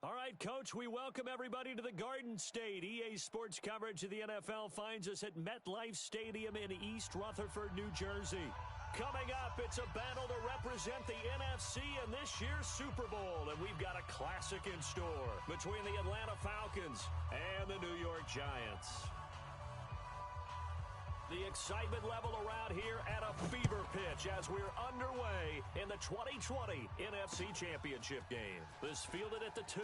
All right, Coach, we welcome everybody to the Garden State. EA Sports coverage of the NFL finds us at MetLife Stadium in East Rutherford, New Jersey. Coming up, it's a battle to represent the NFC in this year's Super Bowl, and we've got a classic in store between the Atlanta Falcons and the New York Giants. The excitement level around here at a fever pitch as we're underway in the 2020 NFC Championship game. This fielded at the 2.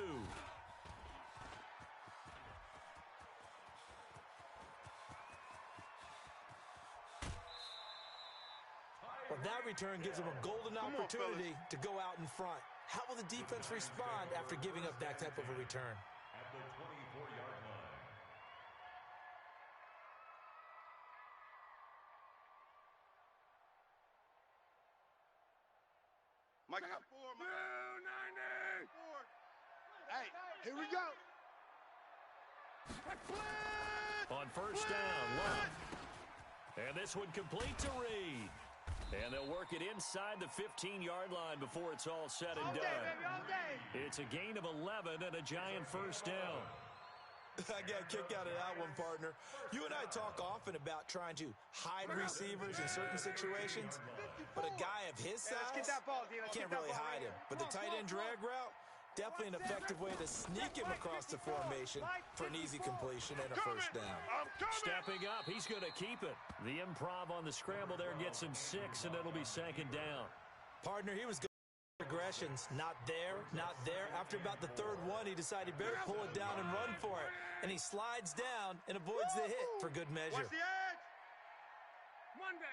Well, that return gives them a golden opportunity to go out in front. How will the defense respond after giving up that type of a return? At the 24-yard line. Mike got 4, Mike. 4. Hey, here we go. On first down, Love. And this one complete to Reed. And they'll work it inside the 15-yard line before it's all said and done. It's a gain of 11 and a Giant first down. I got a kick out of that one, partner. You and I talk often about trying to hide receivers in certain situations, but a guy of his size can't really hide him. But the tight end drag route, definitely an effective way to sneak him across the formation for an easy completion and a first down. Stepping up, he's going to keep it. The improv on the scramble there gets him 6, and it'll be second down. Partner, he was good. Progressions, not there, not there. After about the third one, he decided he better pull it down and run for it. And he slides down and avoids the hit for good measure. Watch the edge. Monday.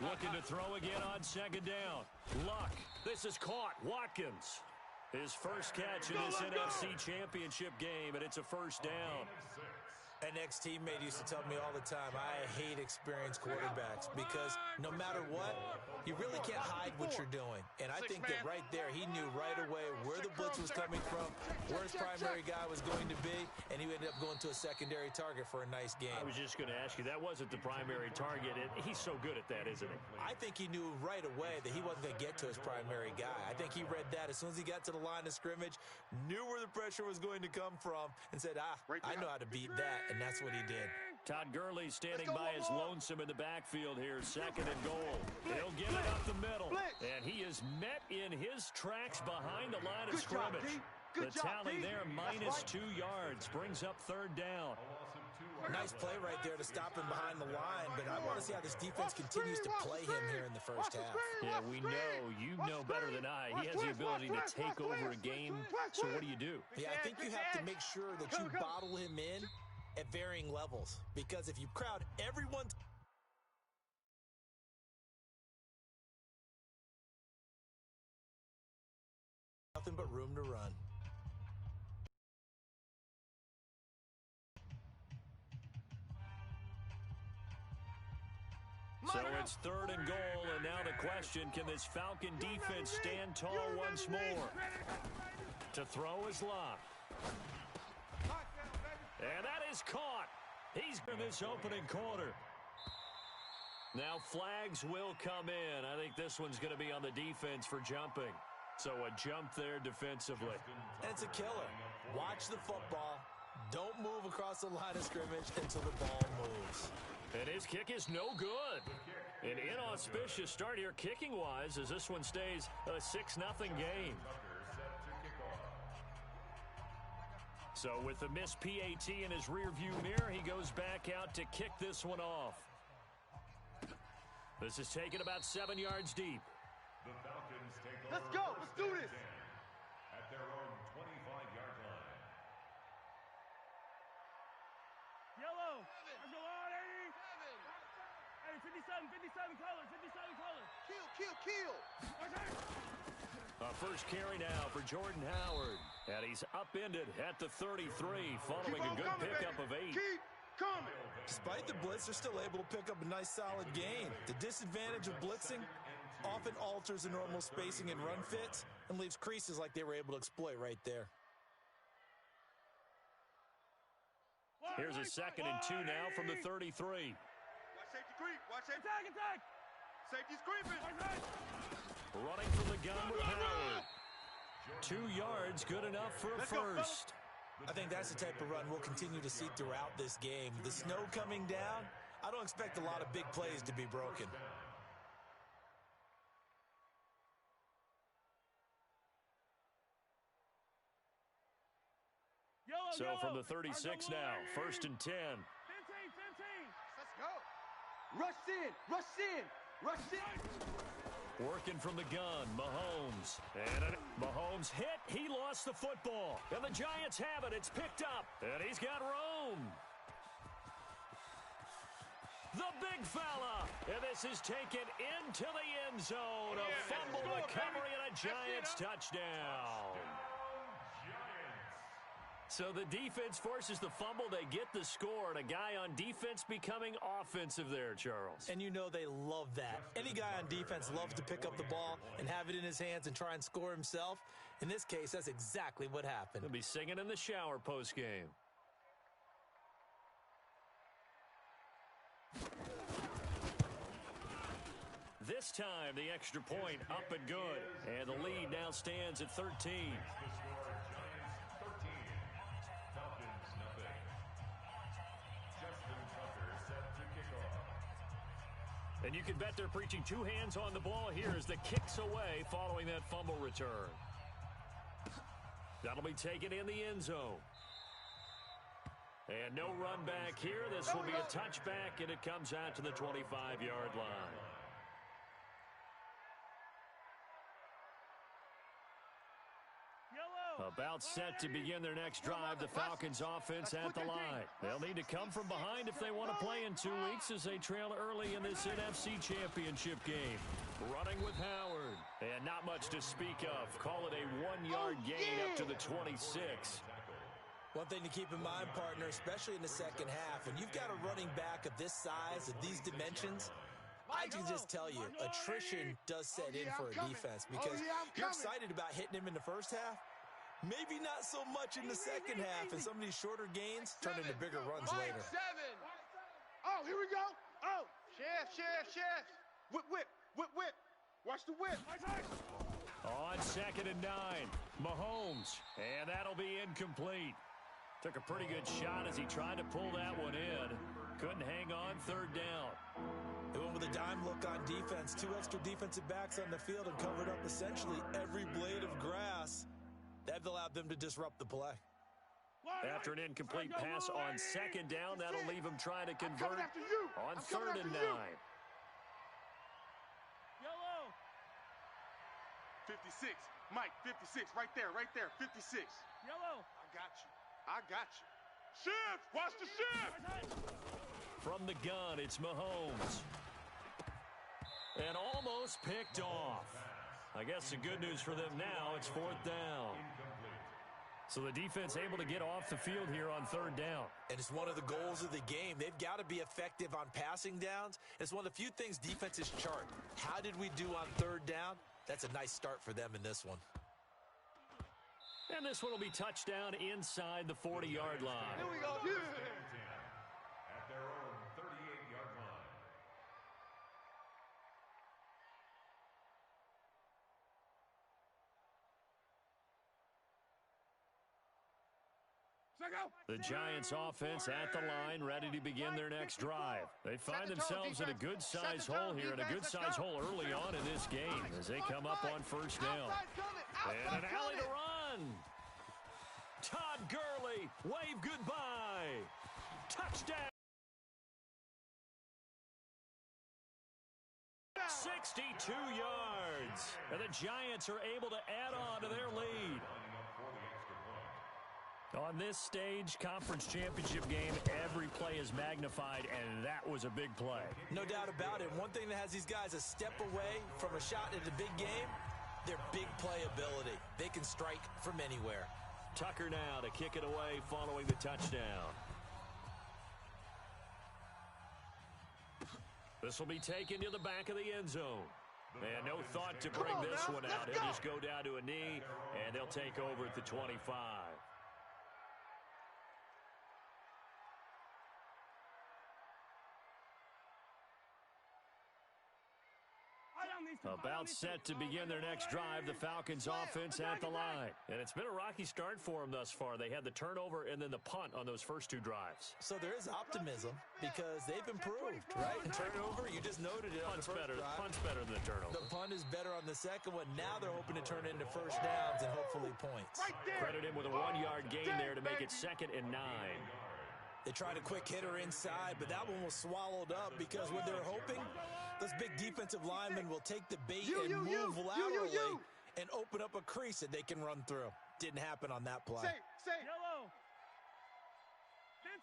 Looking to throw again on second down. Luck. This is caught. Watkins. His first catch in this NFC Championship game, and it's a first down. An ex-teammate used to tell me all the time, I hate experienced quarterbacks because no matter what, you really can't hide what you're doing. And I think that right there, he knew right away where the blitz was coming from, where his primary guy was going to be, and he ended up going to a secondary target for a nice game. I was just going to ask you, that wasn't the primary target, and he's so good at that, isn't he? I think he knew right away that he wasn't going to get to his primary guy. I think he read that as soon as he got to the line of scrimmage, knew where the pressure was going to come from, and said, I know how to beat that. And that's what he did. Todd Gurley standing by his lonesome in the backfield here, second and goal. He'll get it up the middle, and he is met in his tracks behind the line of scrimmage. The tally there, -2 yards, brings up third down. Nice play right there to stop him behind the line, but I want to see how this defense continues to play him here in the first half. Yeah, we know, you know better than I. He has the ability to take over a game, so what do? Yeah, I think you have to make sure that you bottle him in at varying levels, because if you crowd everyone, nothing but room to run. So it's third and goal, and now the question, can this Falcon defense stand tall once more? To throw is Locke. And that is caught. He's in this opening quarter. Now flags will come in. I think this one's going to be on the defense for jumping. So a jump there defensively. And it's a killer. Watch the football. Don't move across the line of scrimmage until the ball moves. And his kick is no good. An inauspicious start here kicking-wise as this one stays a 6-0 game. So with the missed PAT in his rearview mirror, he goes back out to kick this one off. This is taken about 7 yards deep. The Falcons take over. Let's go. Let's do this. At their own 25-yard line. Yellow. Let's go on, 80. 57 colors. Kill. First carry now for Jordan Howard. And he's upended at the 33 following a good pickup of 8. Keep coming. Despite the blitz, they're still able to pick up a nice solid gain. The disadvantage of blitzing often alters the normal spacing and run fits and leaves creases like they were able to exploit right there. Here's a 2nd and 2 now from the 33. Watch safety creep. Watch safety. Attack. Safety's creeping. Running from the gun with Howard. 2 yards, good enough for a first. I think that's the type of run we'll continue to see throughout this game. The snow coming down, I don't expect a lot of big plays to be broken. So from the 36 now, 1st and 10. 15, 15. Let's go. Rush in, rush in, rush in. Working from the gun, Mahomes. And Mahomes hit. He lost the football. And the Giants have it. It's picked up. And he's got room. The big fella. And this is taken into the end zone. A fumble recovery and a Giants touchdown. So the defense forces the fumble. They get the score. And a guy on defense becoming offensive there, Charles. And you know they love that. Any guy on defense loves to pick up the ball and have it in his hands and try and score himself. In this case, that's exactly what happened. He'll be singing in the shower postgame. This time, the extra point up and good. And the lead now stands at 13. And you can bet they're preaching 2 hands on the ball here as the kick's away following that fumble return. That'll be taken in the end zone. And no run back here. This will be a touchback, and it comes out to the 25-yard line. About set to begin their next drive, the Falcons offense at the line. They'll need to come from behind if they want to play in 2 weeks as they trail early in this NFC Championship game. Running with Howard. And not much to speak of. Call it a 1-yard gain up to the 26. One thing to keep in mind, partner, especially in the second half, when you've got a running back of this size, of these dimensions, I can just tell you, attrition does set in for a defense because you're excited about hitting him in the first half. Maybe not so much in the second half, and some of these shorter gains turn into bigger runs later. 7. Oh, here we go. Oh, chef. Whip. Watch the whip. On 2nd and 9, Mahomes, and that'll be incomplete. Took a pretty good shot as he tried to pull that one in. Couldn't hang on 3rd down. They went with a dime look on defense. 2 extra defensive backs on the field and covered up essentially every blade of grass. That allowed them to disrupt the play. After an incomplete pass on 2nd down, that'll leave him trying to convert on 3rd and 9. Yellow. 56. Mike, 56. Right there. 56. Yellow. I got you. Shift. Watch the shift. From the gun, it's Mahomes. And almost picked off. I guess the good news for them now, it's 4th down. So the defense able to get off the field here on 3rd down. And it's one of the goals of the game. They've got to be effective on passing downs. It's one of the few things defenses chart. How did we do on 3rd down? That's a nice start for them in this one. And this one will be touchdown inside the 40-yard line. Here we go. At their own 38-yard line. The Giants offense at the line, ready to begin their next drive. They find themselves in a good-sized hole here, and a good-sized hole early on in this game as they come up on 1st down. And an alley to run. Todd Gurley, wave goodbye. Touchdown. 62 yards. And the Giants are able to add on to their lead. On this stage, conference championship game, every play is magnified, and that was a big play. No doubt about it. One thing that has these guys a step away from a shot in the big game, their big play ability. They can strike from anywhere. Tucker now to kick it away following the touchdown. This will be taken to the back of the end zone. And no thought to bring this one out. He'll just go down to a knee, and they'll take over at the 25. About set to begin their next drive, the Falcons offense at the line. And it's been a rocky start for them thus far. They had the turnover and then the punt on those first two drives. So there is optimism because they've improved, right? And turnover, you just noted it on the first drive. Punt's better than the turnover. The punt is better on the second one. Now they're hoping to turn it into first downs and hopefully points. Credit him with a 1-yard gain there to make it 2nd and 9. They tried a quick hitter inside, but that one was swallowed up because when they're hoping, those big defensive linemen will take the bait and move laterally and open up a crease that they can run through. Didn't happen on that play. Yellow. 15.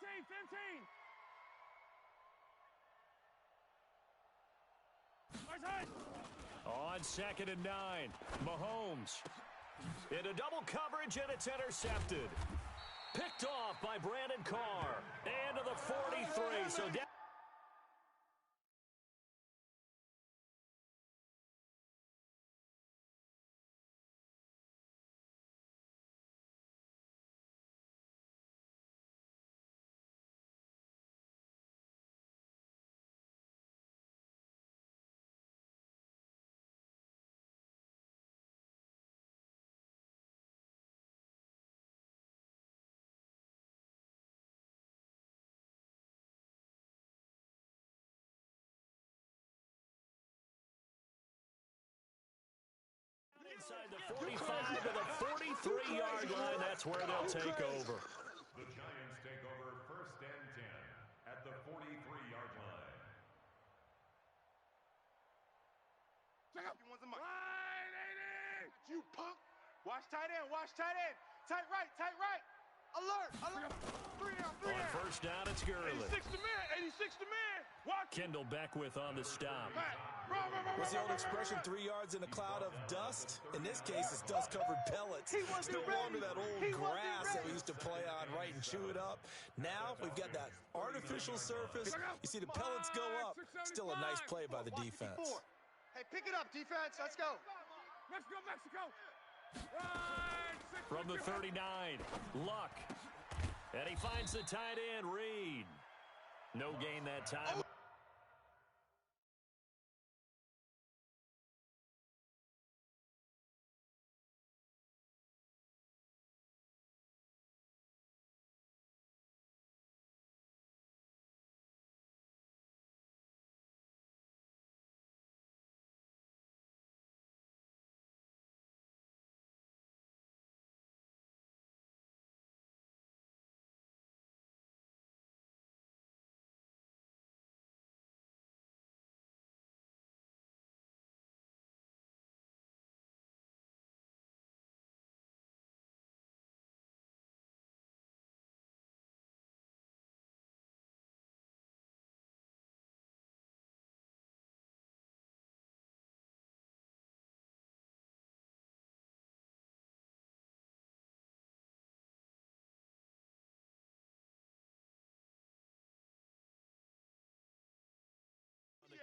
On 2nd and 9, Mahomes into double coverage, and it's intercepted. Picked off by Brandon Carr. And to the 43. So down. Inside the 45 to the 43-yard line. That's where they'll take over. The Giants take over 1st and 10 at the 43-yard line. Check out. You punk. Watch tight end. Tight right. Alert. 3 down. On first down, it's Gurley. 86 to man. Watch. Kendall Beckwith on the stop. What's the old expression, 3 yards in a cloud of dust? In this case, it's dust-covered pellets. It's no longer that old grass that we used to play on, right, and chew it up. Now we've got that artificial surface. You see the pellets go up. Still a nice play by the defense. Hey, pick it up, defense. Let's go. Mexico. From the 39, Luck. And he finds the tight end, Reed. No gain that time.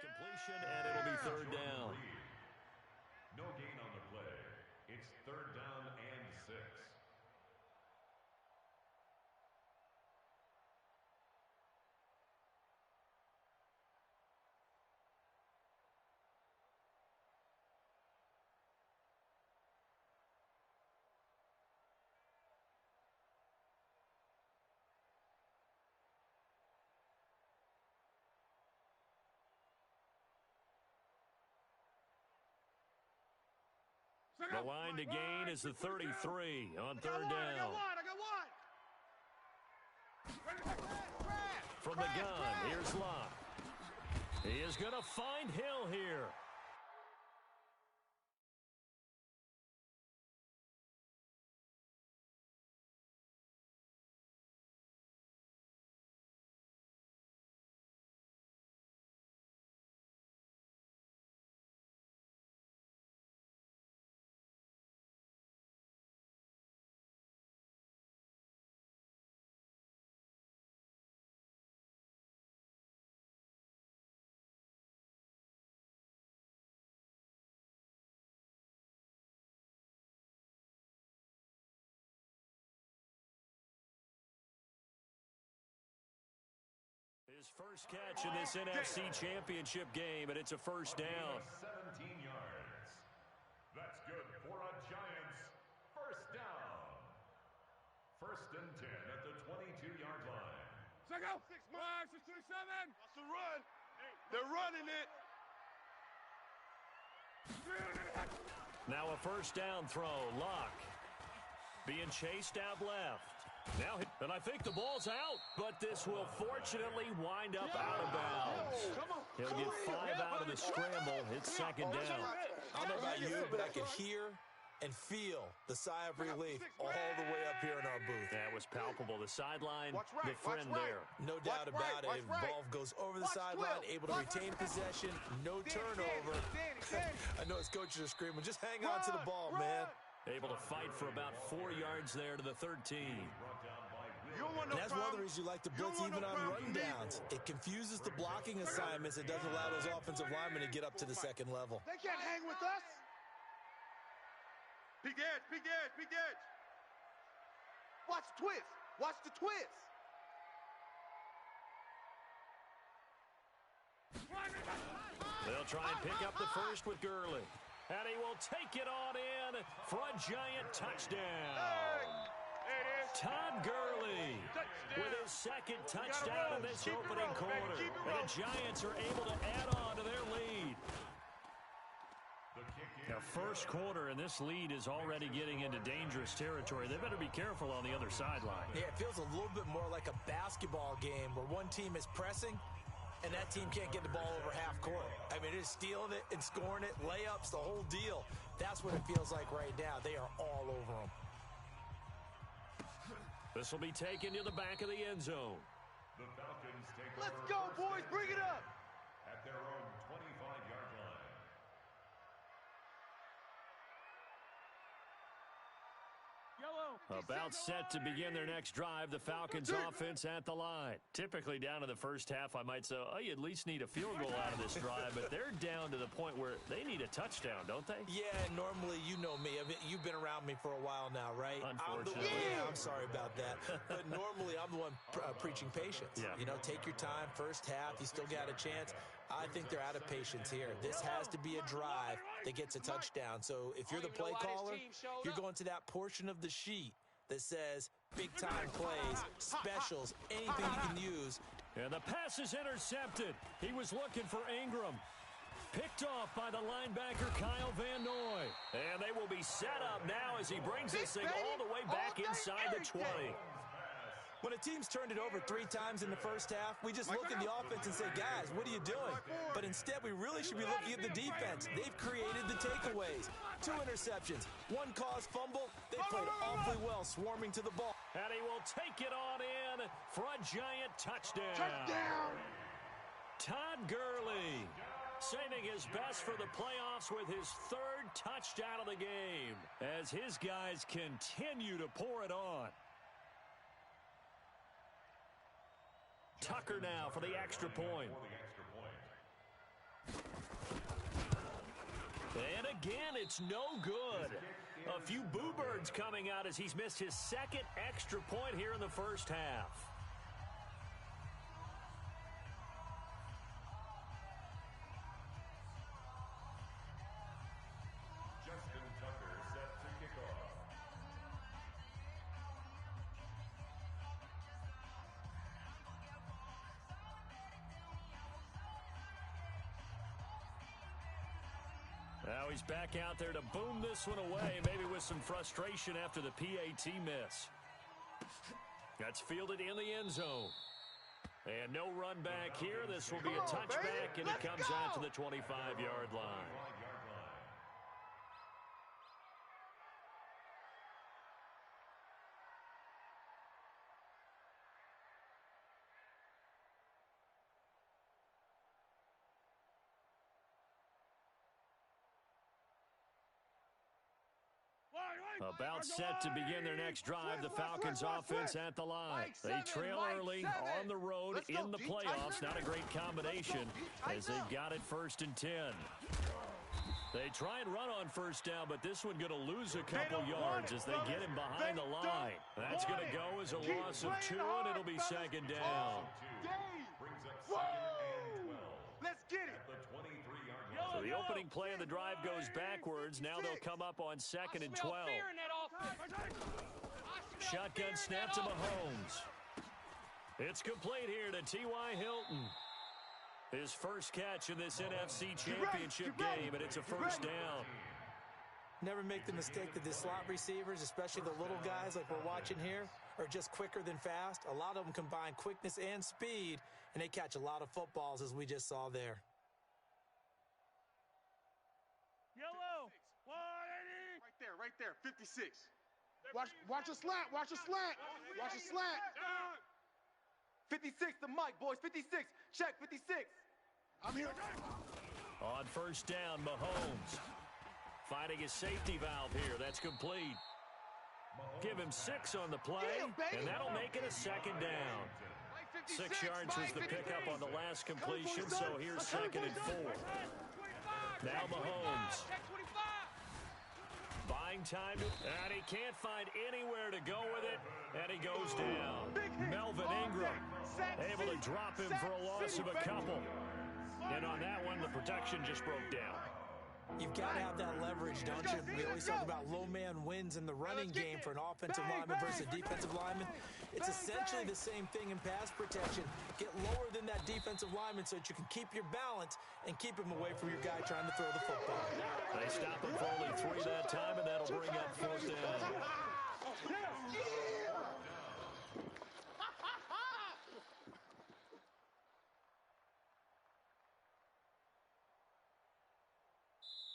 Completion, and it'll be 3rd down. No gain on the play. It's 3rd down and 6. The line to gain is the 33 on 3rd down. I got one. From the gun, here's Locke. He is going to find Hill here. His first catch in this NFC Championship game, and it's a first down. 17-yard go. 627. That's the run. They're running it. Now a first down throw. Luck being chased out left. Now, and I think the ball's out, but this will fortunately wind up out of bounds. He'll get 5 out of the scramble. It's second down. I don't know about you, but I could hear and feel the sigh of relief all the way up here in our booth. That was palpable. The sideline, the friend there. No doubt about it. Ball goes over the sideline, able to retain possession, no turnover. I know his coaches are screaming, just hang on to the ball, man. Able to fight for about 4 yards there to the 13. And that's one of the reasons you like to blitz even on rundowns. It confuses the blocking assignments. It doesn't allow those offensive linemen to get up to the second level. They can't hang with us. Big edge, big edge, big edge. Watch the twist. Watch the twist. They'll try and pick up the first with Gurley. And he will take it on in for a giant touchdown. Todd Gurley with his second touchdown in this opening quarter. And the Giants are able to add on to their lead. Now, first quarter, and this lead is already getting into dangerous territory. They better be careful on the other sideline. Yeah, it feels a little bit more like a basketball game where one team is pressing and that team can't get the ball over half court. I mean, it's stealing it and scoring it, layups, the whole deal. That's what it feels like right now. They are all over them. This will be taken to the back of the end zone. The Falcons take Let's over go, first boys. and Bring it up. at their own 25-yard line. About set to begin their next drive, the Falcons offense at the line. Typically down to the first half, I might say, oh, you at least need a field goal out of this drive, but they're down to the point where they need a touchdown, don't they? Yeah, normally, you know me. I mean, you've been around me for a while now, right? Unfortunately. I'm sorry about that. But normally, I'm the one preaching patience. Yeah. You know, take your time. First half, you still got a chance. I think they're out of patience here. This has to be a drive that gets a touchdown. So if you're the play caller, you're going to that portion of the sheet that says big-time plays, specials, anything you can use. And the pass is intercepted. He was looking for Ingram. Picked off by the linebacker, Kyle Van Noy. And they will be set up now as he brings this thing all the way back inside the 20. When a team's turned it over 3 times in the first half, we just look at the offense and say, guys, what are you doing? But instead, we really should be looking at the defense. They've created the takeaways. 2 interceptions, 1 caused fumble. They played awfully well swarming to the ball. And he will take it on in for a giant touchdown. Todd Gurley saving his best for the playoffs with his 3rd touchdown of the game as his guys continue to pour it on. Tucker now for the extra point. And again, it's no good. A few boo birds coming out as he's missed his 2nd extra point here in the first half. Justin Tucker set to kick off. Now he's back out there to boom this one away, maybe with some frustration after the PAT miss. That's fielded in the end zone. And no run back here. This will be a touchback, and it comes out to the 25-yard line. About set to begin their next drive, the Falcons offense at the line. They trail early on the road in the playoffs. Not a great combination as they've got it 1st and 10. They try and run on first down, but this one going to lose a couple yards as they get him behind the line. That's going to go as a loss of 2, and it'll be 2nd down. Let's get it. So the opening play of the drive goes backwards. Now they'll come up on 2nd and 12. Shotgun snap to Mahomes. It's complete here to T.Y. Hilton. His first catch in this NFC Championship game, and it's a first down. Never make the mistake that the slot receivers, especially the little guys like we're watching here, are just quicker than fast. A lot of them combine quickness and speed, and they catch a lot of footballs, as we just saw there. Yellow. 180. Right there, 56. Watch a slant, watch a slant. Watch a slant. 56 to Mike, boys. 56. Check, 56. I'm here. On first down, Mahomes finding his safety valve here. That's complete. Give him 6 on the play, and that'll make it a second down. 6 yards was the pickup on the last completion, so here's second and 4. Now Mahomes. Buying time, and he can't find anywhere to go with it, and he goes down. Melvin Ingram able to drop him for a loss of a couple. And on that one, the protection just broke down. You've got to have that leverage, don't you? We always talk about low man wins in the running game for an offensive lineman versus a defensive lineman. It's essentially the same thing in pass protection. Get lower than that defensive lineman so that you can keep your balance and keep him away from your guy trying to throw the football. They stop him for only 3 that time, and that'll bring up fourth down.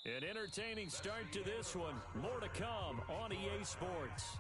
An entertaining start to this one. More to come on EA Sports.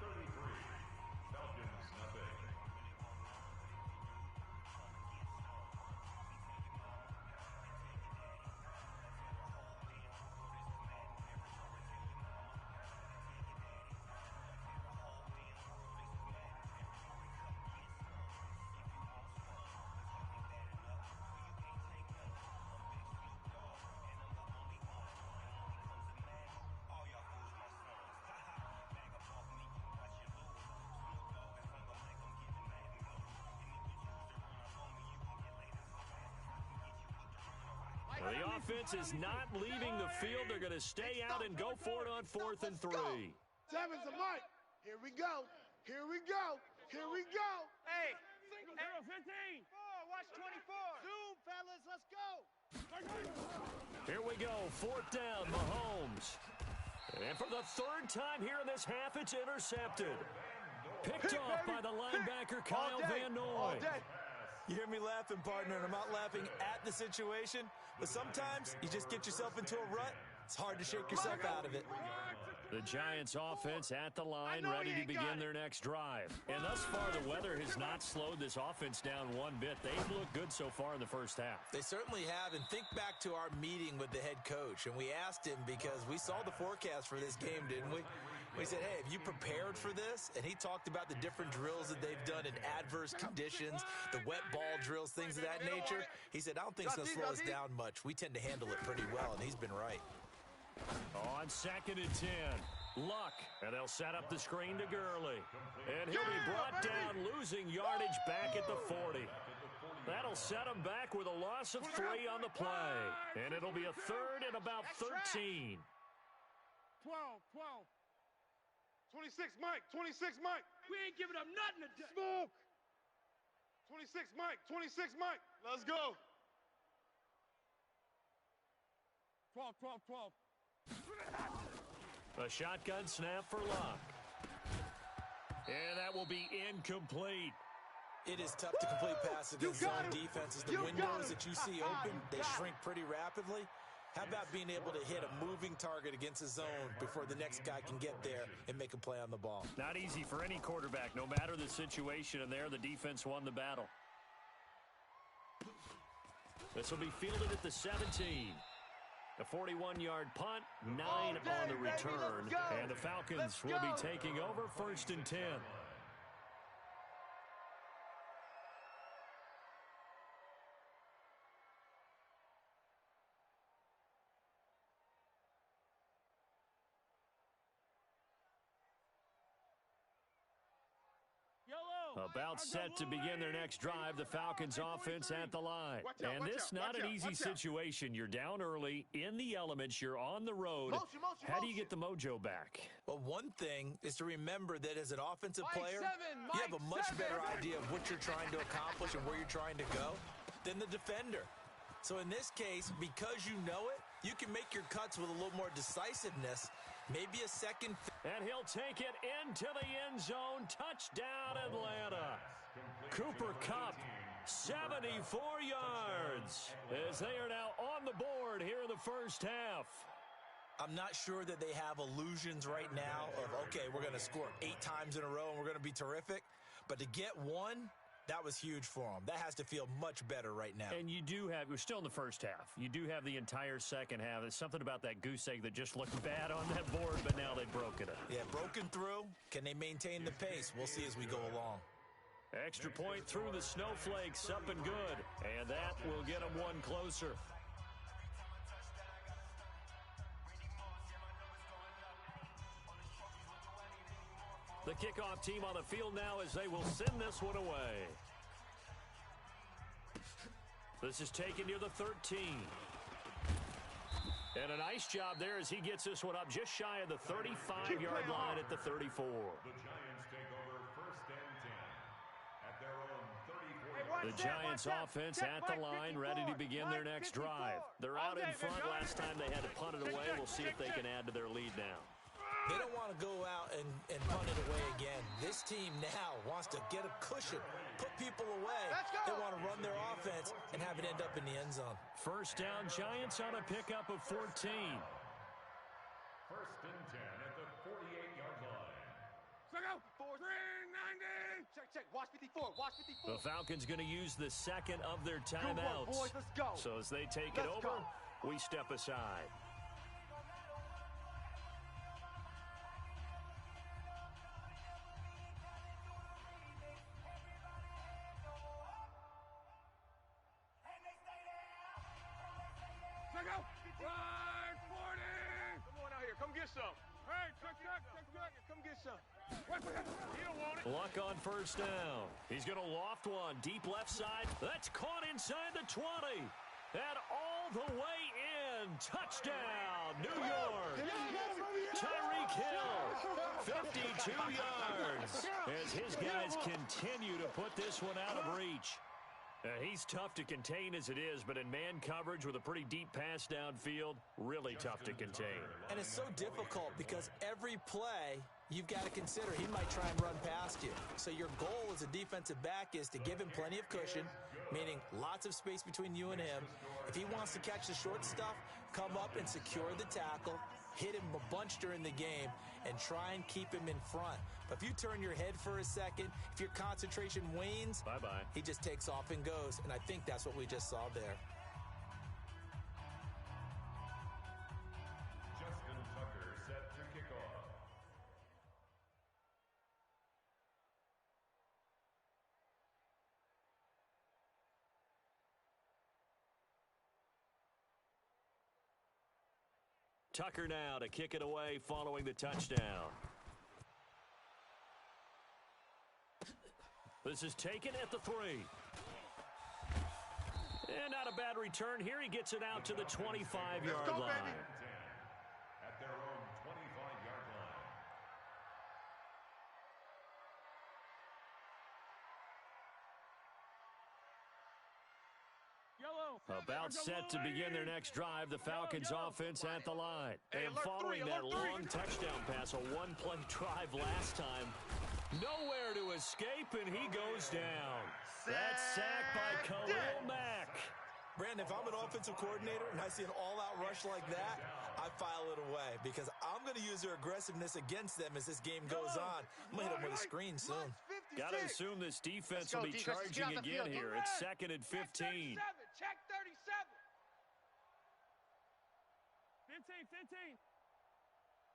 Well, the offense is not leaving the field. They're going to stay out and go for it on 4th and 3. 7's a Mike. Here we go. Here we go. Here we go. Hey. 15. 4, watch 24. Zoom, fellas. Let's go. Here we go. 4th down, Mahomes. And for the 3rd time here in this half, it's intercepted. Picked off by the linebacker, Kyle Van Noy. You hear me laughing, partner, and I'm not laughing at the situation, but sometimes you just get yourself into a rut. It's hard to shake yourself out of it. The Giants offense at the line, ready to begin their next drive. And thus far, the weather has not slowed this offense down one bit. They've looked good so far in the first half. They certainly have, and think back to our meeting with the head coach, and we asked him because we saw the forecast for this game, didn't we? We said, hey, have you prepared for this? And he talked about the different drills that they've done in adverse conditions, the wet ball drills, things of that nature. He said, I don't think it's going to slow us down much. We tend to handle it pretty well, and he's been right. On 2nd and 10, Luck, and they'll set up the screen to Gurley. And he'll be brought down, losing yardage back at the 40. That'll set him back with a loss of 3 on the play. And it'll be a 3rd and about 13. 12. 26, Mike. 26, Mike. We ain't giving up nothing today. Smoke. 26, Mike. 26, Mike. Let's go. 12. A shotgun snap for Luck. And that will be incomplete. It is tough to complete passes against zone defenses. The windows that you see open, they shrink pretty rapidly. How about being able to hit a moving target against a zone before the next guy can get there and make a play on the ball? Not easy for any quarterback, no matter the situation, and there the defense won the battle. This will be fielded at the 17. A 41-yard punt, 9 on the return, and the Falcons will be taking over 1st and 10. About set to begin their next drive, the Falcons offense at the line. And this not an easy situation. You're down early, in the elements, you're on the road. How do you get the mojo back? Well, one thing is to remember that as an offensive player, you have a much better idea of what you're trying to accomplish and where you're trying to go than the defender. So in this case, because you know it, you can make your cuts with a little more decisiveness. Maybe a second. And he'll take it into the end zone. Touchdown, Atlanta. Cooper Kupp, 74 yards, as they are now on the board here in the first half. I'm not sure that they have illusions right now of, okay, we're going to score 8 times in a row and we're going to be terrific. But to get one, that was huge for them. That has to feel much better right now. And you do have, we're still in the first half. You do have the entire second half. There's something about that goose egg that just looked bad on that board, but now they've broken it. Yeah, broken through. Can they maintain the pace? We'll see as we go along. Extra point through the snowflakes, up and good. And that will get them one closer. The kickoff team on the field now as they will send this one away. This is taken near the 13. And a nice job there as he gets this one up just shy of the 35-yard line at the 34. The Giants take over first and 10 at their own 34. The Giants offense at the line, ready to begin their next drive. They're out in front. Last time they had to punt it away. We'll see if they can add to their lead now. They don't want to go out and punt it away again. This team now wants to get a cushion, put people away. They want to run their offense and have it end up in the end zone. First down, Giants on a pickup of 14. First and 10 at the 48-yard line. Check out. 390. Check. Watch 54. Watch 54. The Falcons going to use the second of their timeouts. Boys, let's go. So as they take it over, we step aside. Check out. 140. Come on out here. Come get some. Hey, check. Come get some. You don't want it. Luck on first down. He's going to loft one. Deep left side. That's caught inside the 20. And all the way in. Touchdown, New York. Tyreek Hill, 52 yards. As his guys continue to put this one out of reach. He's tough to contain as it is, but in man coverage with a pretty deep pass downfield, really tough to contain. And it's so difficult because every play you've got to consider he might try and run past you. So your goal as a defensive back is to give him plenty of cushion, meaning lots of space between you and him. If he wants to catch the short stuff, come up and secure the tackle, hit him a bunch during the game, and try and keep him in front. But if you turn your head for a second, if your concentration wanes, bye-bye. He just takes off and goes, and I think that's what we just saw there. Justin Tucker set to kick off. Tucker now to kick it away following the touchdown. This is taken at the 3. And not a bad return here. He gets it out to the 25-yard line. At their own 25-yard line. Yellow. About set to begin their next drive, the Falcons offense at the line. And following that long touchdown pass, a one-play drive last time, nowhere to escape, and he goes down. That's sacked by Khalil Mack. Brandon, if I'm an offensive coordinator and I see an all-out rush like that, I file it away because I'm going to use their aggressiveness against them as this game goes on. I'm going to hit them with a screen soon. Got to assume this defense will be charging again here. It's second and 15. Check 37. 15.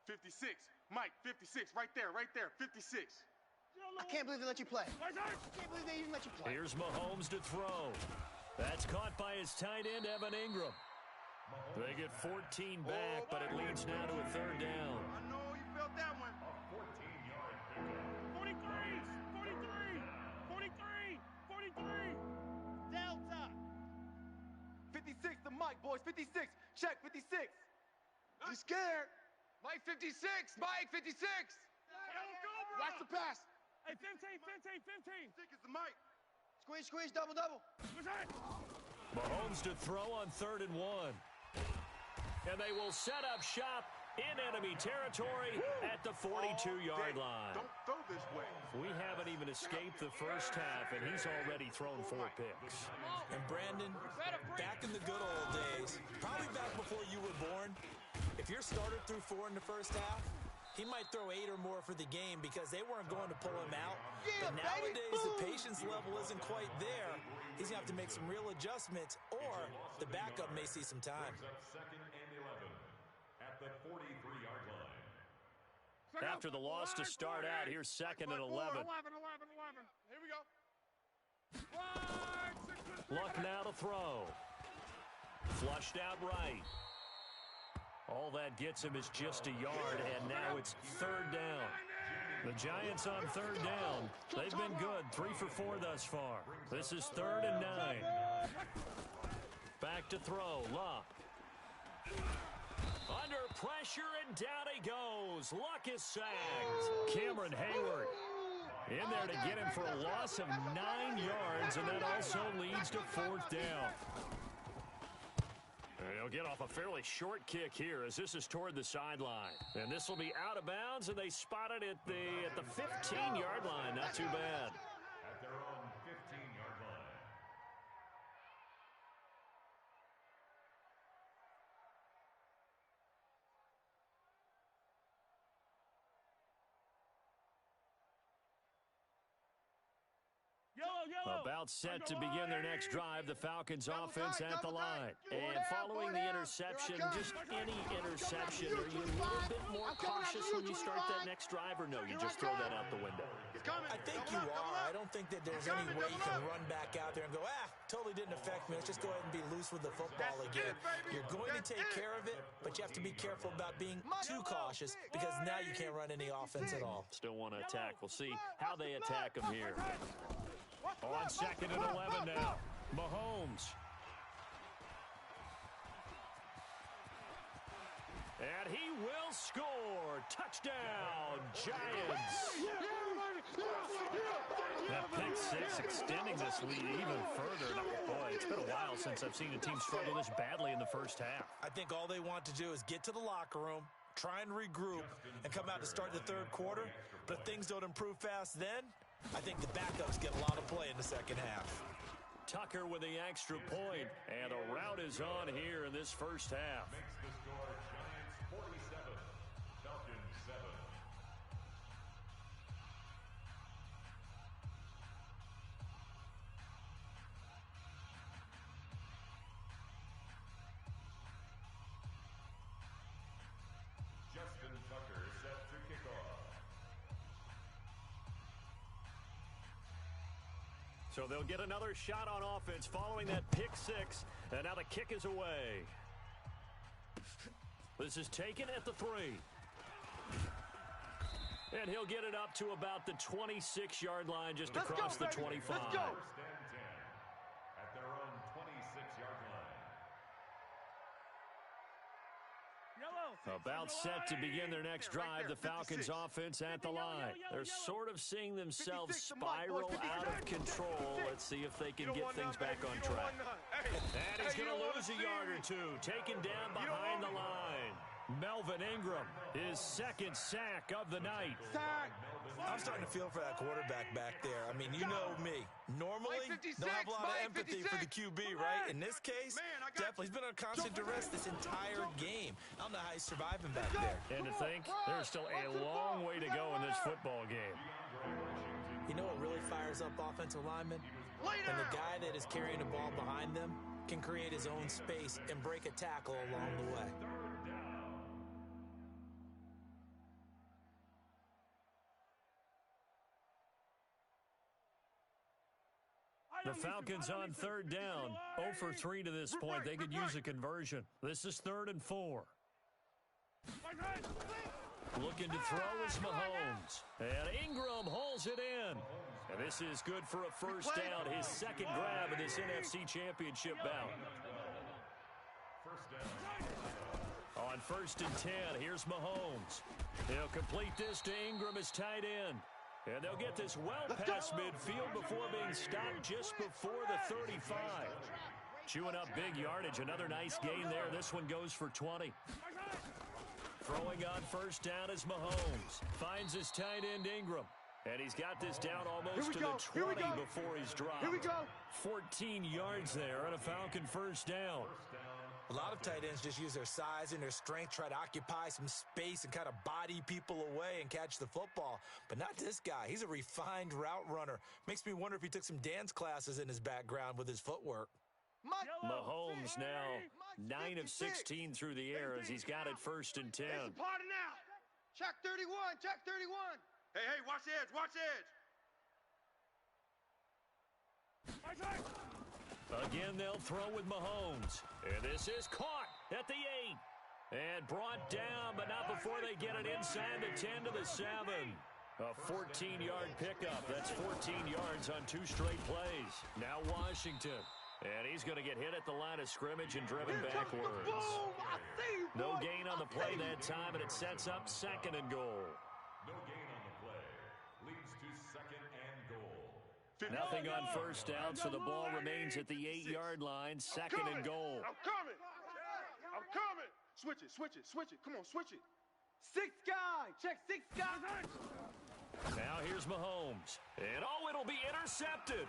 56. Mike, 56. Right there. 56. I can't believe they let you play. I can't believe they even let you play. Here's Mahomes to throw. That's caught by his tight end, Evan Ingram. They get 14 back, but it leads now to a third down. I know you felt that one. A 14-yard pickup. 43. 56. Check 56. He's scared. Mike 56. Mike 56. Watch the pass. Hey, 15. Stick is the Mike. Squeeze, double. Mahomes to throw on 3rd and 1. And they will set up shop in enemy territory at the 42-yard line. Don't throw this way. We haven't even escaped the first half, and he's already thrown 4 picks. And Brandon, back in the good old days, probably back before you were born, if your starter threw 4 in the first half, he might throw 8 or more for the game because they weren't going to pull him out. But nowadays, the patience level isn't quite there. He's going to have to make some real adjustments, or the backup may see some time. Second and 11 at the 43-yard line. After the loss to start out, here's 2nd and 11. 11. Here we go. Luck now to throw. Flushed out right. All that gets him is just a yard, and now it's 3rd down. The Giants on 3rd down. They've been good, 3 for 4 thus far. This is 3rd and 9. Back to throw, Luck. Under pressure, and down he goes. Luck is sacked. Cameron Hayward in there to get him for a loss of 9 yards, and that also leads to 4th down. He'll get off a fairly short kick here as this is toward the sideline. And this will be out of bounds, and they spot it at the 15-yard line. Not too bad. At their own 15-yard line. Yellow. About set to begin their next drive, the Falcons offense at the line. And following the interception, just any interception, are you a little bit more cautious when you start that next drive, or no, you just throw that out the window? I think you are. I don't think that there's any way you can run back out there and go, totally didn't affect me. Let's just go ahead and be loose with the football again. You're going to take care of it, but you have to be careful about being too cautious because now you can't run any offense at all. Still want to attack. We'll see how they attack them here. On 2nd and 11 now. Mahomes. And he will score. Touchdown, Giants. That pick 6 extending this lead even further. Boy, it's been a while since I've seen a team struggle this badly in the first half. I think all they want to do is get to the locker room, try and regroup, and come out to start the 3rd quarter. But if things don't improve fast then, I think the backups get a lot of play in the 2nd half. Tucker with the extra point, and a rout is on here in this first half. Makes the score Giants 47, Falcons 7. Justin Tucker set to kick off. So they'll get another shot on offense following that pick 6. And now the kick is away. This is taken at the 3. And he'll get it up to about the 26-yard line, just across the 25. First and 10 at their own 26-yard line. About set to begin their next drive, the Falcons offense at the line. They're sort of seeing themselves spiral out of control. Let's see if they can get things back on track. And he's going to lose a yard or two, taken down behind the line. Melvin Ingram, his 2nd sack of the night. I'm starting to feel for that quarterback back there. I mean, you know me. Normally, don't have a lot of empathy for the QB, right? In this case, definitely. He's been under constant duress this entire game. I don't know how he's surviving back there. And to think, there's still a long way to go in this football game. You know what really fires up offensive linemen? When the guy that is carrying the ball behind them can create his own space and break a tackle along the way. The Falcons on 3rd down, 0 for 3 to this point. They could use a conversion. This is 3rd and 4. Looking to throw is Mahomes. And Ingram holds it in. And this is good for a first down, his 2nd grab of this NFC Championship bout. First On 1st and 10, here's Mahomes. He'll complete this to Ingram as tight end. And they'll get this well past midfield before being stopped just before the 35. Chewing up big yardage. Another nice gain there. This one goes for 20. Throwing on 1st down is Mahomes. Finds his tight end Ingram. And he's got this down almost to the 20 before he's dropped. Here we go. 14 yards there and a Falcon 1st down. A lot of tight ends just use their size and their strength, try to occupy some space and kind of body people away and catch the football. But not this guy. He's a refined route runner. Makes me wonder if he took some dance classes in his background with his footwork. Mahomes now 9 of 16 through the air as he's got it 1st and 10. It's a party now. Check 31, check 31. Hey, watch the edge, watch the edge. Again, they'll throw with Mahomes. And this is caught at the 8. And brought down, but not before they get it inside the 10 to the 7. A 14-yard pickup. That's 14 yards on 2 straight plays. Now Washington. And he's going to get hit at the line of scrimmage and driven backwards. No gain on the play that time, and it sets up 2nd and goal. No gain on the play. Leads to 2nd and goal. Nothing on 1st down, so the ball remains at the 8-yard line. 2nd and goal. I'm coming. I'm coming. Switch it. Come on, switch it. 6 guy. Check 6 guy. Now here's Mahomes. And it'll be intercepted.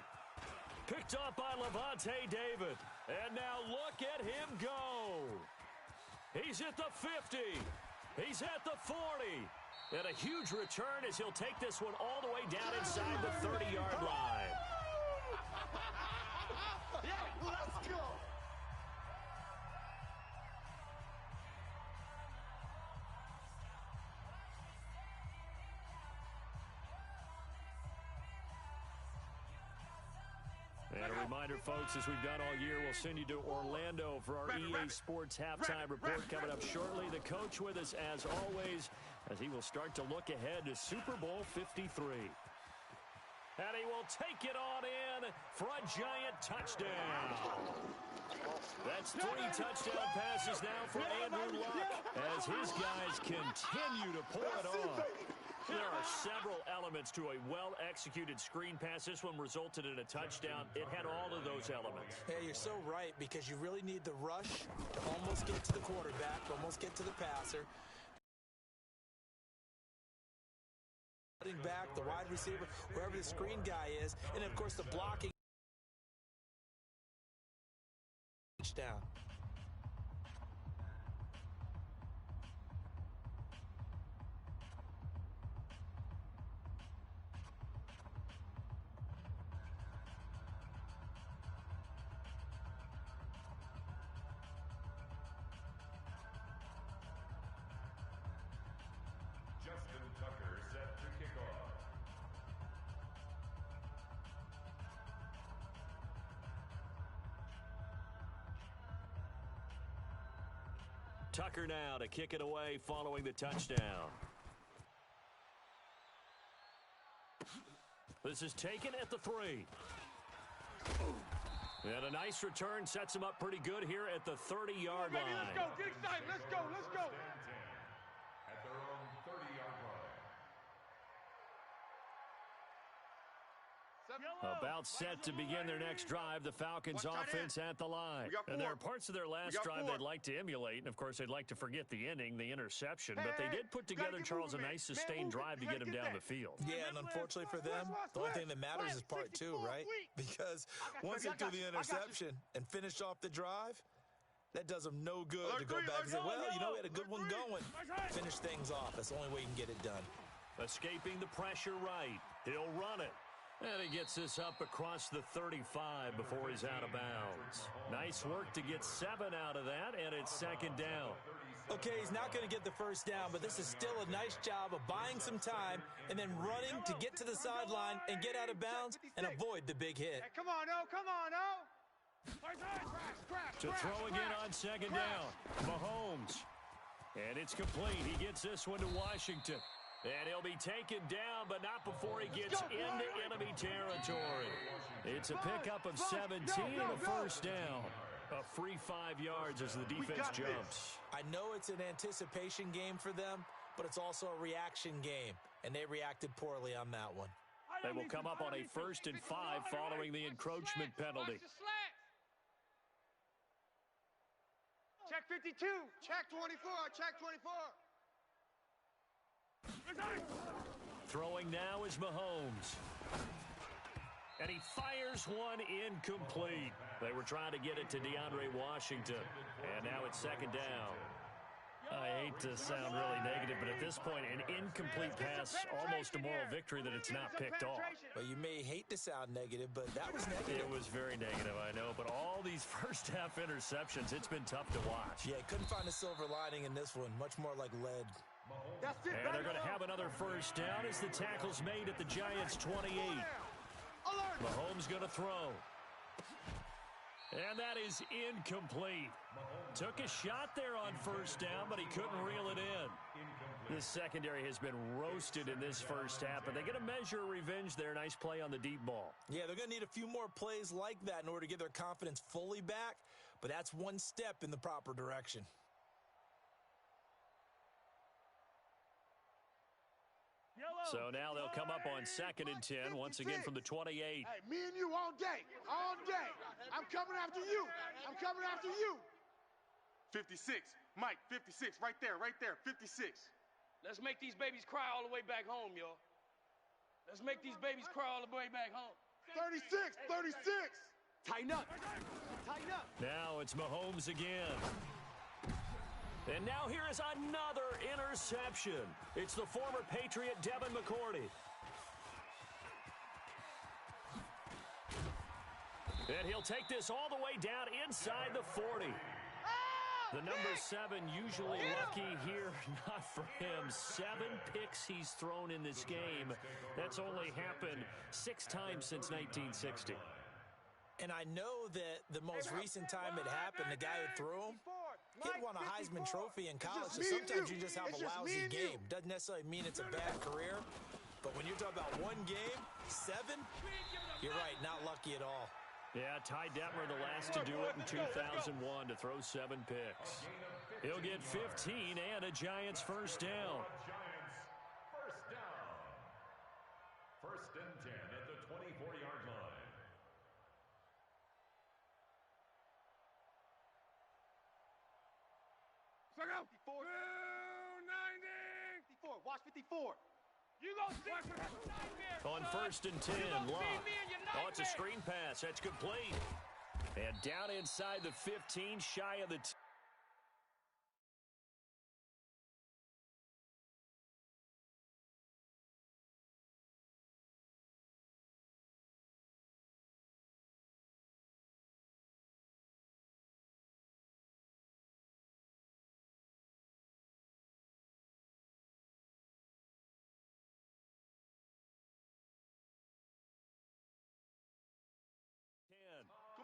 Picked up by Levante David. And now look at him go. He's at the 50. He's at the 40. And a huge return as he'll take this one all the way down inside the 30-yard line. Yeah, let's go. And a reminder, folks, as we've done all year, we'll send you to Orlando for our EA Sports halftime report coming up shortly. The coach with us, as always, as he will start to look ahead to Super Bowl 53. And he will take it on in for a giant touchdown. That's 3 touchdown passes now for Andrew Luck as his guys continue to pour it on. There are several elements to a well-executed screen pass. This one resulted in a touchdown. It had all of those elements. Yeah, you're so right, because you really need the rush to almost get to the quarterback, almost get to the passer. Cutting back, the wide receiver, wherever the screen guy is, and then, of course, the blocking. Touchdown. Tucker now to kick it away following the touchdown. This is taken at the 3. And a nice return sets him up pretty good here at the 30-yard line. Let's go. Get excited. Let's go. At their own 30-yard line. About set to begin their next drive, the Falcons offense at the line. And there are parts of their last drive they'd like to emulate, and of course they'd like to forget the inning, the interception, but they did put together, Charles, a nice sustained drive to get him down the field. Yeah, and unfortunately for them, the only thing that matters is part 2, right? Because once they do the interception and finish off the drive, that does them no good to go back and say, well, we had a good one going. Finish things off. That's the only way you can get it done. Escaping the pressure right. He'll run it. And he gets this up across the 35 before he's out of bounds. Nice work to get 7 out of that, and it's 2nd down. Okay, he's not going to get the first down, but this is still a nice job of buying some time and then running to get to the sideline and get out of bounds and avoid the big hit. Hey, come on, O. To throw again on 2nd down. Mahomes. And it's complete. He gets this one to Washington. And he'll be taken down, but not before he gets into enemy territory. It's a pickup of 17 and a 1st down. A free 5 yards as the defense jumps. I know it's an anticipation game for them, but it's also a reaction game, and they reacted poorly on that one. They will come up on a 1st and 5 following the encroachment penalty. Check 52. Check 24. Check 24. Throwing now is Mahomes. And he fires one incomplete. They were trying to get it to DeAndre Washington. And now it's 2nd down. I hate to sound really negative, but at this point, an incomplete pass, almost a moral victory that it's not picked off. Well, you may hate to sound negative, but that was negative. It was very negative, I know. But all these first-half interceptions, it's been tough to watch. Yeah, couldn't find a silver lining in this one. Much more like lead. That's it. And they're going to have another 1st down as the tackle's made at the Giants' 28. Mahomes going to throw. And that is incomplete. Took a shot there on 1st down, but he couldn't reel it in. This secondary has been roasted in this 1st half, but they get a measure of revenge there. Nice play on the deep ball. Yeah, they're going to need a few more plays like that in order to get their confidence fully back, but that's one step in the proper direction. So now they'll come up on 2nd and 10, once again from the 28. Hey, me and you all day. All day. I'm coming after you. I'm coming after you. 56. Mike, 56. Right there, 56. Let's make these babies cry all the way back home, y'all. Let's make these babies cry all the way back home. 36. 36. Tighten up. Tighten up. Now it's Mahomes again. And now here is another interception. It's the former Patriot Devin McCourty. And he'll take this all the way down inside the 40. The number 7 usually lucky here. Not for him. 7 picks he's thrown in this game. That's only happened 6 times since 1960. And I know that the most recent time it happened, the guy who threw him, he won a Heisman Trophy in college, so sometimes you just have a lousy game. Doesn't necessarily mean it's a bad career, but when you're talking about one game, 7, you're right, not lucky at all. Yeah, Ty Detmer the last to do it in 2001 to throw 7 picks. He'll get 15 and a Giants 1st down. First down. 1st and 10 at the 24-yard line. Check out. 54. 90. 54. Watch 54. You gonna see nightmare, On 1st and 10, Love. Oh, it's a screen pass. That's complete. And down inside the 15, shy of the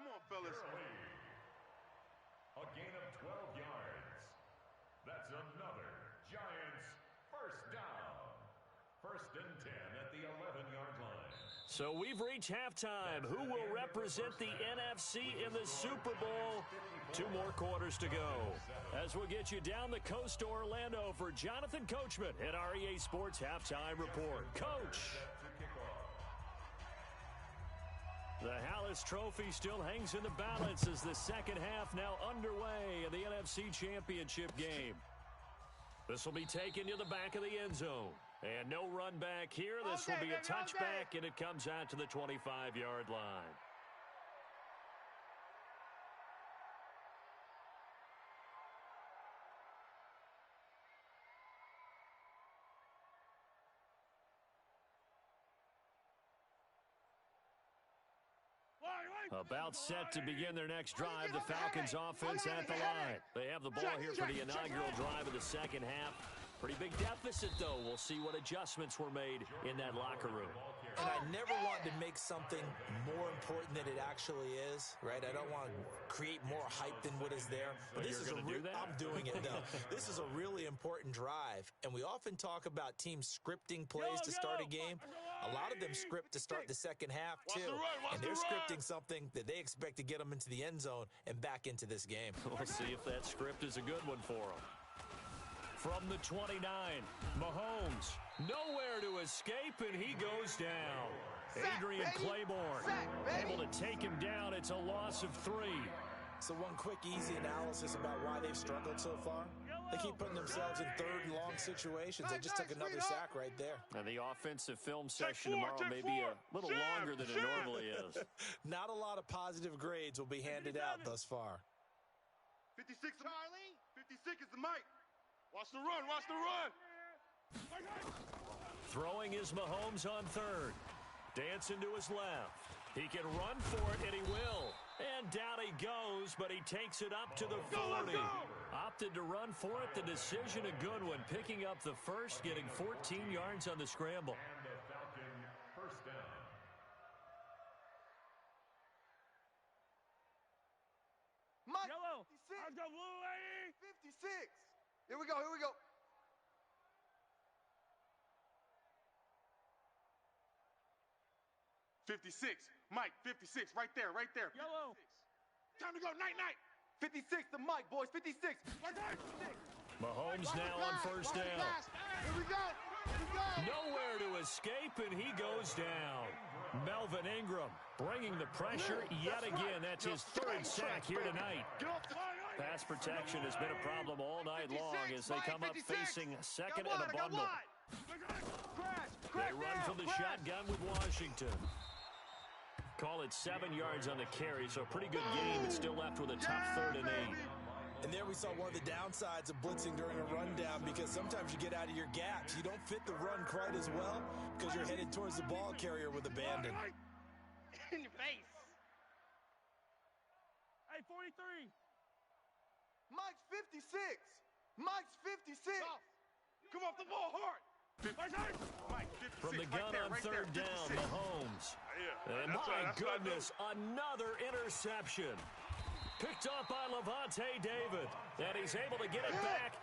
Come on, fellas. A gain of 12 yards. That's another Giants 1st down. 1st and 10 at the 11-yard line. So we've reached halftime. Who will represent the NFC in the Super Bowl? 2 more quarters to go. As we'll get you down the coast to Orlando for Jonathan Coachman at our EA Sports Halftime Report. Coach. The Hallis Trophy still hangs in the balance as the 2nd half now underway in the NFC Championship game. This will be taken to the back of the end zone. And no run back here. This will be a touchback, and it comes out to the 25-yard line. About set to begin their next drive, the Falcons offense at the line. They have the ball here for the inaugural drive of the 2nd half. Pretty big deficit, though. We'll see what adjustments were made in that locker room. And I never want to make something more important than it actually is, right? I don't want to create more hype than what is there. But this is I'm doing it, though. This is a really important drive. And we often talk about teams scripting plays to start a game. A lot of them script to start the second half, too. And they're scripting something that they expect to get them into the end zone and back into this game. We'll see if that script is a good one for them. From the 29, Mahomes, nowhere to escape, and he goes down. Adrian Claiborne able to take him down. It's a loss of 3. So one quick, easy analysis about why they've struggled so far. They keep putting themselves in third and long situations. They just took another sack right there. And the offensive film session tomorrow may be a little longer than it normally is. Not a lot of positive grades will be handed out thus far. 56, Charlie. 56 is the mic. Watch the run. Watch the run. Throwing is Mahomes on third. Dancing to his left. He can run for it, and he will. And down he goes, but he takes it up to the 40. Opted to run for it. The decision a good one. Picking up the first, getting 14 yards on the scramble. And the Falcon first down. Mike, Yellow. 56. Let's go, blue lady. 56. Here we go. Here we go. $56. Mike, 56. Right there. Right there. Yellow. Time to go. Night, night. 56 to Mike, boys. 56. Mahomes now on first down. Here we go. Here we go. Nowhere to escape, and he goes down. Melvin Ingram bringing the pressure yet again. That's his third sack here tonight. Pass protection has been a problem all night long as they come up facing a second and a bundle. They run from the shotgun with Washington. Call it 7 yards on the carry, so a pretty good game. It's still left with a tough 3rd and 8. And there we saw one of the downsides of blitzing during a rundown, because sometimes you get out of your gaps. You don't fit the run quite as well because you're headed towards the ball carrier with abandon. In your face. Hey, 43. Mike's 56. Mike's 56. Come off the ball hard. Mike, 56. From the gun on third down, Mahomes. And my goodness, another interception. Picked up by Levante David. And he's able to get it back